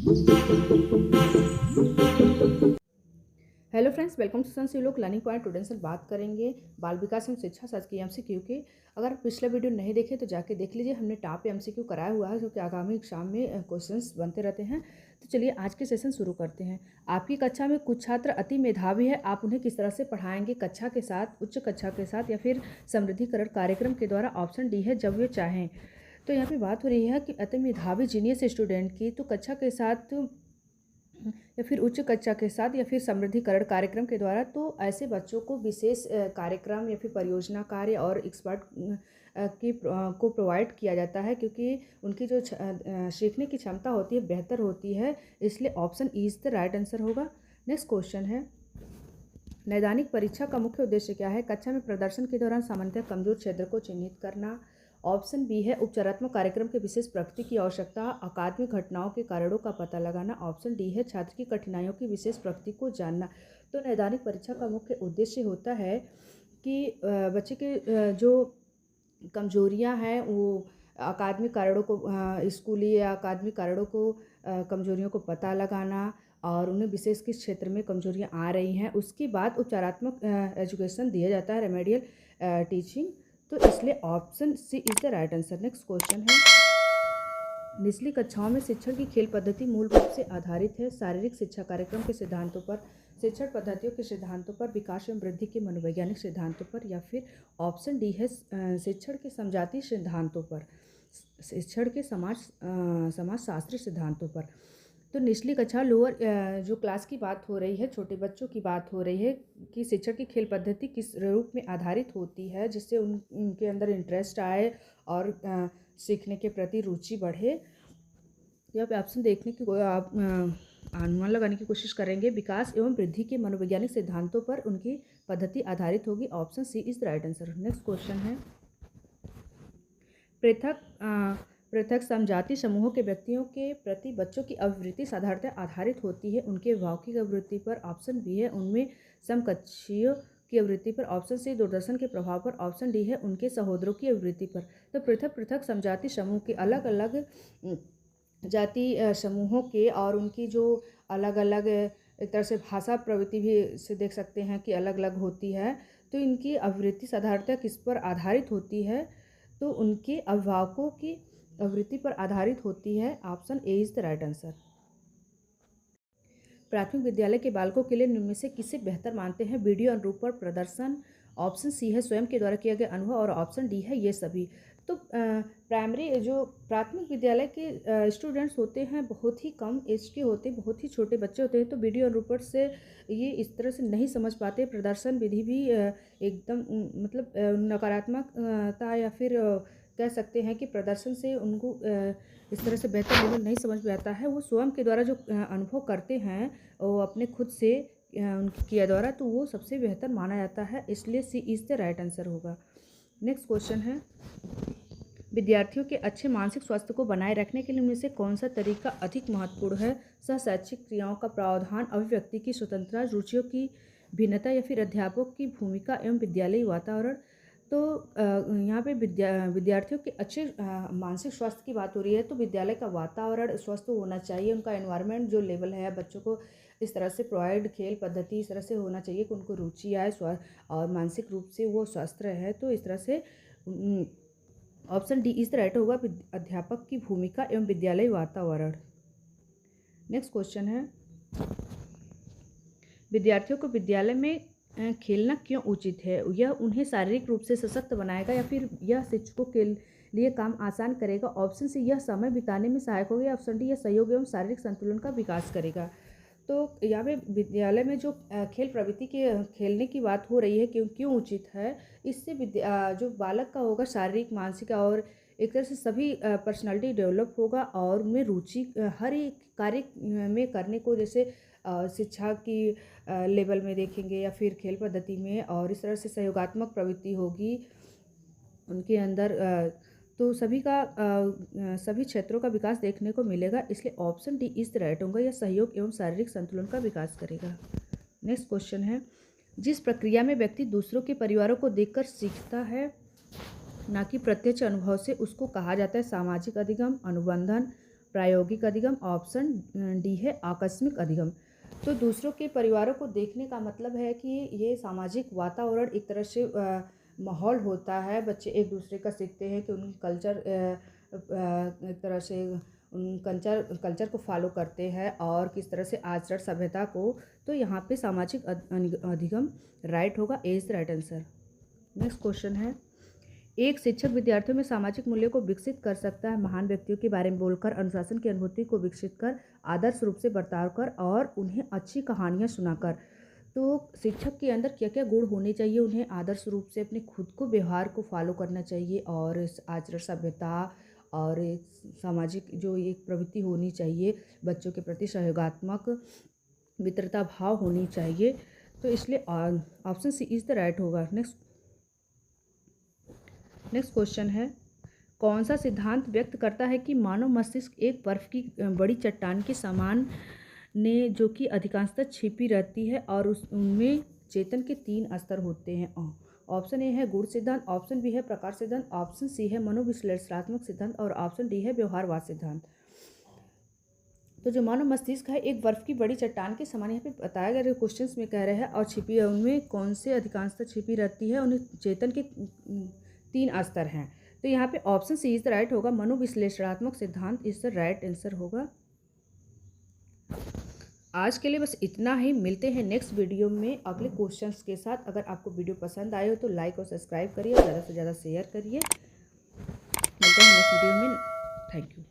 Hello friends, welcome to संसीलोक learning point. Today से बात करेंगे बाल विकास एवं शिक्षा शास्त्र की एमसीक्यू की। अगर पिछला वीडियो नहीं देखे तो जाके देख लीजिए। हमने टॉप एमसीक्यू कराया हुआ है जो कि आगामी एग्जाम में क्वेश्चंस बनते रहते हैं। तो चलिए आज के सेशन शुरू करते हैं। आपकी कक्षा में कुछ छात्र अति मेधावी है, आप उन्हें किस तरह से पढ़ाएंगे? कक्षा के साथ, उच्च कक्षा के साथ या फिर समृद्धिकरण कार्यक्रम के द्वारा? ऑप्शन डी है जब वे चाहें। तो यहाँ पे बात हो रही है कि अति मेधावी जीनियस स्टूडेंट की, तो कक्षा के साथ या फिर उच्च कक्षा के साथ या फिर समृद्धिकरण कार्यक्रम के द्वारा। तो ऐसे बच्चों को विशेष कार्यक्रम या फिर परियोजना कार्य और एक्सपर्ट को प्रोवाइड किया जाता है, क्योंकि उनकी जो सीखने की क्षमता होती है बेहतर होती है। इसलिए option E is the right answer होगा। नेक्स्ट क्वेश्चन है, नैदानिक परीक्षा का मुख्य उद्देश्य क्या है? कक्षा में प्रदर्शन के दौरान सामान्यतः कमजोर क्षेत्र को चिन्हित करना। ऑप्शन बी है उपचारात्मक कार्यक्रम के विशेष प्रकृति की आवश्यकता, अकादमिक घटनाओं के कारणों का पता लगाना। ऑप्शन डी है छात्र की कठिनाइयों की विशेष प्रकृति को जानना। तो नैदानिक परीक्षा का मुख्य उद्देश्य होता है कि बच्चे के जो कमजोरियां हैं वो अकादमिक कारणों को, स्कूली या अकादमिक कारणों को, कमजोरियों को पता लगाना और उन्हें विशेष किस क्षेत्र में कमजोरियां आ रही हैं, उसके बाद उपचारात्मक एजुकेशन दिया जाता है, रेमेडियल टीचिंग। तो इसलिए option C is the right answer. Next question है, निचली कक्षाओं में शिक्षण की खेल पद्धति मूल रूप से आधारित है शारीरिक शिक्षा कार्यक्रम के सिद्धांतों पर, शिक्षण पद्धतियों के सिद्धांतों पर, विकास एवं वृद्धि के मनोवैज्ञानिक सिद्धांतों पर, या फिर ऑप्शन डी है शिक्षण के समजातीय सिद्धांतों पर, शिक्षण के समाजशास्त्री सिद्धांतों पर। तो निचली कक्षा, लोअर जो क्लास की बात हो रही है, छोटे बच्चों की बात हो रही है कि शिक्षण की खेल पद्धति किस रूप में आधारित होती है जिससे उनके अंदर इंटरेस्ट आए और सीखने के प्रति रुचि बढ़े। यहाँ पे ऑप्शन देखने की आप अनुमान लगाने की कोशिश करेंगे। विकास एवं वृद्धि के मनोवैज्ञानिक सिद्धांतों पर उनकी पद्धति आधारित होगी। Option C is the right answer. Next question है, पृथक समजाति समूहों के व्यक्तियों के प्रति बच्चों की अभिवृत्ति साधारणतः आधारित होती है उनके अभिभावकों की अभिवृत्ति पर। ऑप्शन बी है उनमें समकक्षियों की अभिवृत्ति पर। ऑप्शन सी दूरदर्शन के प्रभाव पर। ऑप्शन डी है उनके सहोदरों की अभिवृत्ति पर। तो पृथक पृथक समजाति समूह के, अलग अलग जाति समूहों के और उनकी जो अलग अलग, एक तरह से भाषा प्रवृत्ति भी से देख सकते हैं कि अलग अलग होती है। तो इनकी अभिवृत्ति साधारणतः किस पर आधारित होती है? तो उनके अभिभावकों की अभिवृत्ति पर आधारित होती है। Option A is the right answer. प्राथमिक विद्यालय के बालकों के लिए निम्न में से किसे बेहतर मानते हैं? वीडियो अनुरूप पर प्रदर्शन। ऑप्शन सी है स्वयं के द्वारा किया गया अनुभव और ऑप्शन डी है ये सभी। तो प्राइमरी जो प्राथमिक विद्यालय के स्टूडेंट्स होते हैं बहुत ही कम एज के होते हैं, बहुत ही छोटे बच्चे होते हैं। तो वीडियो अनुरूप से ये इस तरह से नहीं समझ पाते। प्रदर्शन विधि भी एकदम मतलब नकारात्मकता या फिर कह सकते हैं कि प्रदर्शन से उनको इस तरह से बेहतर लेवल नहीं समझ में आता है। वो स्वयं के द्वारा जो अनुभव करते हैं वो अपने खुद से उनके किया द्वारा, तो वो सबसे बेहतर माना जाता है। इसलिए सी इज द राइट आंसर होगा। नेक्स्ट क्वेश्चन है, विद्यार्थियों के अच्छे मानसिक स्वास्थ्य को बनाए रखने के लिए उनमें से कौन सा तरीका अधिक महत्वपूर्ण है? सहशैक्षिक क्रियाओं का प्रावधान, अभिव्यक्ति की स्वतंत्रता, रुचियों की भिन्नता, या फिर अध्यापक की भूमिका एवं विद्यालयी वातावरण। तो यहाँ पे विद्यार्थियों के अच्छे मानसिक स्वास्थ्य की बात हो रही है। तो विद्यालय का वातावरण स्वस्थ होना चाहिए, उनका एनवायरनमेंट जो लेवल है बच्चों को इस तरह से प्रोवाइड, खेल पद्धति इस तरह से होना चाहिए कि उनको रुचि आए और मानसिक रूप से वो स्वस्थ रहे। तो इस तरह से ऑप्शन डी इस राइट होगा, अध्यापक की भूमिका एवं विद्यालय वातावरण। नेक्स्ट क्वेश्चन है, विद्यार्थियों को विद्यालय में खेलना क्यों उचित है? यह उन्हें शारीरिक रूप से सशक्त बनाएगा या फिर यह शिक्षकों के लिए काम आसान करेगा? ऑप्शन सी यह समय बिताने में सहायक होगा, या ऑप्शन डी यह सहयोग एवं शारीरिक संतुलन का विकास करेगा। तो यहाँ पे विद्यालय में जो खेल प्रवृत्ति के खेलने की बात हो रही है, क्यों उचित है? इससे जो बालक का होगा शारीरिक, मानसिक और एक तरह से सभी पर्सनालिटी डेवलप होगा और उनमें रुचि हर एक कार्य में करने को, जैसे शिक्षा की लेवल में देखेंगे या फिर खेल पद्धति में, और इस तरह से सहयोगात्मक प्रवृत्ति होगी उनके अंदर। तो सभी क्षेत्रों का विकास देखने को मिलेगा। इसलिए option D is the right होगा, यह सहयोग एवं शारीरिक संतुलन का विकास करेगा। नेक्स्ट क्वेश्चन है, जिस प्रक्रिया में व्यक्ति दूसरों के परिवारों को देखकर सीखता है ना कि प्रत्यक्ष अनुभव से, उसको कहा जाता है सामाजिक अधिगम, अनुबंधन, प्रायोगिक अधिगम, ऑप्शन डी है आकस्मिक अधिगम। तो दूसरों के परिवारों को देखने का मतलब है कि ये सामाजिक वातावरण एक तरह से माहौल होता है, बच्चे एक दूसरे का सीखते हैं कि उन कल्चर एक तरह से उन कल्चर को फॉलो करते हैं और किस तरह से आचरण सभ्यता को। तो यहाँ पे सामाजिक अधिगम राइट होगा, A is the right answer. Next question है, एक शिक्षक विद्यार्थियों में सामाजिक मूल्यों को विकसित कर सकता है महान व्यक्तियों के बारे में बोलकर, अनुशासन की अनुभूति को विकसित कर, आदर्श रूप से बर्ताव कर और उन्हें अच्छी कहानियाँ सुनाकर। तो शिक्षक के अंदर क्या क्या गुण होने चाहिए? उन्हें आदर्श रूप से अपने खुद को व्यवहार को फॉलो करना चाहिए और आचरण सभ्यता और एक सामाजिक जो एक प्रवृत्ति होनी चाहिए, बच्चों के प्रति सहयोगात्मक मित्रता भाव होनी चाहिए। तो इसलिए option C is the right होगा। नेक्स्ट क्वेश्चन है, कौन सा सिद्धांत व्यक्त करता है कि मानव मस्तिष्क एक बर्फ की बड़ी चट्टान के समान ने जो कि अधिकांशतः छिपी रहती है और उनमें चेतन के 3 स्तर होते हैं? ऑप्शन ए है गुण सिद्धांत, ऑप्शन बी है प्रकार सिद्धांत, ऑप्शन सी है मनोविश्लेषणात्मक सिद्धांत और ऑप्शन डी है व्यवहारवाद सिद्धांत। तो जो मानव मस्तिष्क है एक बर्फ की बड़ी चट्टान के समान यहाँ पे बताया गया क्वेश्चन में कह रहे हैं, और छिपी है उनमें कौन से अधिकांशतः छिपी रहती है, उन्हें चेतन के 3 स्तर हैं। तो यहाँ पे option C is the right होगा, मनोविश्लेषणात्मक सिद्धांत इज द राइट आंसर होगा। आज के लिए बस इतना ही, मिलते हैं नेक्स्ट वीडियो में अगले क्वेश्चंस के साथ। अगर आपको वीडियो पसंद आए हो तो लाइक और सब्सक्राइब करिए और ज़्यादा से ज़्यादा शेयर करिए। मिलते हैं नेक्स्ट वीडियो में। Thank you.